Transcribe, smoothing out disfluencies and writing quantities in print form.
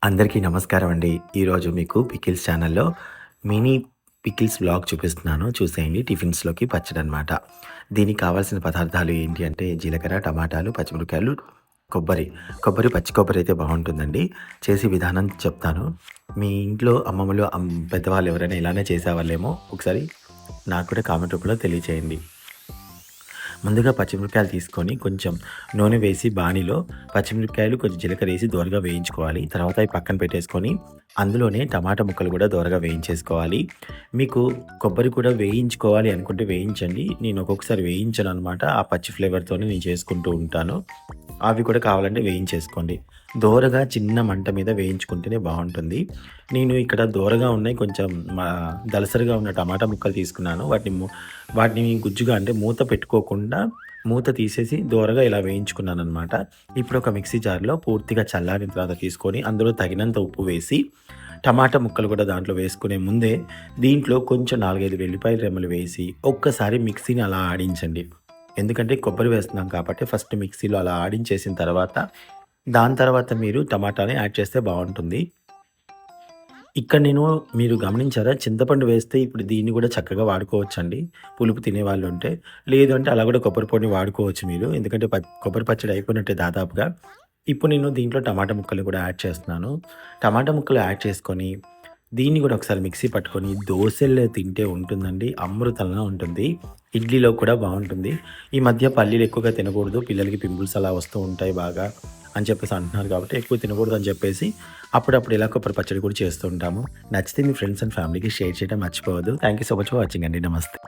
అందరికీ నమస్కారం అండి. ఈరోజు మీకు పికిల్స్ ఛానల్‌లో మినీ పికిల్స్ వ్లాగ్ చూపిస్తున్నాను. చూసేయండి. టిఫిన్స్‌లోకి పచ్చడనమాట. దీనికి కావాల్సిన పదార్థాలు ఏంటి అంటే జీలకర్ర, టమాటాలు, పచ్చిమిరపకాయలు, కొబ్బరి. పచ్చి కొబ్బరి అయితే బావుంటుందండి. చేసే విధానం చెప్తాను. మీ ఇంట్లో అమ్మమ్మలు, పెద్దవాళ్ళు ఎవరైనా ఇలానే చేసేవాళ్ళేమో ఒకసారి నాకు కూడా కామెంట్ రూపంలో తెలియచేయండి. ముందుగా పచ్చిమిరపకాయలు తీసుకొని కొంచెం నూనె వేసి బాణీలో పచ్చిమిరపకాయలు కొంచెం జీలకర్ర వేసి దోరగా వేయించుకోవాలి. తర్వాత అవి పక్కన పెట్టేసుకొని అందులోనే టమాటా ముక్కలు కూడా దోరగా వేయించేసుకోవాలి. మీకు కొబ్బరి కూడా వేయించుకోవాలి అనుకుంటే వేయించండి. నేను ఒక్కొక్కసారి వేయించను అనమాట. ఆ పచ్చి ఫ్లేవర్‌తోనే నేను చేసుకుంటూ ఉంటాను. అవి కూడా కావాలంటే వేయించేసుకోండి. దోరగా చిన్న మంట మీద వేయించుకుంటేనే బావుంటుంది. నేను ఇక్కడ దోరగా ఉన్నాయి కొంచెం దళసరిగా ఉన్న టమాటా ముక్కలు తీసుకున్నాను. వాటిని గుజ్జుగా అంటే మూత పెట్టుకోకుండా మూత తీసేసి దోరగా ఇలా వేయించుకున్నాననమాట. ఇప్పుడు ఒక మిక్సీ జార్‌లో పూర్తిగా చల్లారిన తర్వాత తీసుకొని అందులో తగినంత ఉప్పు వేసి టమాటా ముక్కలు కూడా దాంట్లో వేసుకునే ముందే దీంట్లో కొంచెం 4, 5 వెల్లిపాయ రెమ్మలు వేసి ఒక్కసారి మిక్సీని అలా ఆడించండి. ఎందుకంటే కొబ్బరి వేస్తున్నాం కాబట్టి ఫస్ట్ మిక్సీలో అలా ఆడించేసిన తర్వాత దాని తర్వాత మీరు టమాటాని యాడ్ చేస్తే బావుంటుంది. ఇక్కడ మీరు గమనించారా? చింతపండు వేస్తే ఇప్పుడు దీన్ని గూడా చక్కగా వాడుకోవచ్చండి. పులుపు తినేవాళ్ళుంటే. లేదు అంటే అలా గూడా కొబ్బరి పొడిని వాడుకోవచ్చు మీరు. ఎందుకంటే కొబ్బరి పచ్చడి అయిపోయినట్టే దాదాపుగా. ఇప్పుడు నేను దీంట్లో టమాటా ముక్కలు కూడా యాడ్ చేస్తున్నాను. టమాటా ముక్కలు యాడ్ చేసుకొని, దీన్ని గూడా ఒకసారి మిక్సీ పట్టుకొని దోసల్లో తింటే ఉంటుందండి. అమృతంలా ఉంటుంది. ఇడ్లీలో కూడా బావుంటుంది. ఈ మధ్య పల్లీలు ఎక్కువగా తినకూడదు. పిల్లలకి పింపుల్స్ అలా వస్తూ ఉంటాయి బాగా అని చెప్పేసి అంటున్నారు కాబట్టి ఎక్కువ తినకూడదని చెప్పేసి అప్పుడప్పుడు ఇలా కొబ్బరి పచ్చడి కూడా చేస్తూ ఉంటాము. నచ్చితే మీ ఫ్రెండ్స్ అండ్ ఫ్యామిలీకి షేర్ చేయడం మర్చిపోవద్దు. Thank you so much for watching అండి. నమస్తే.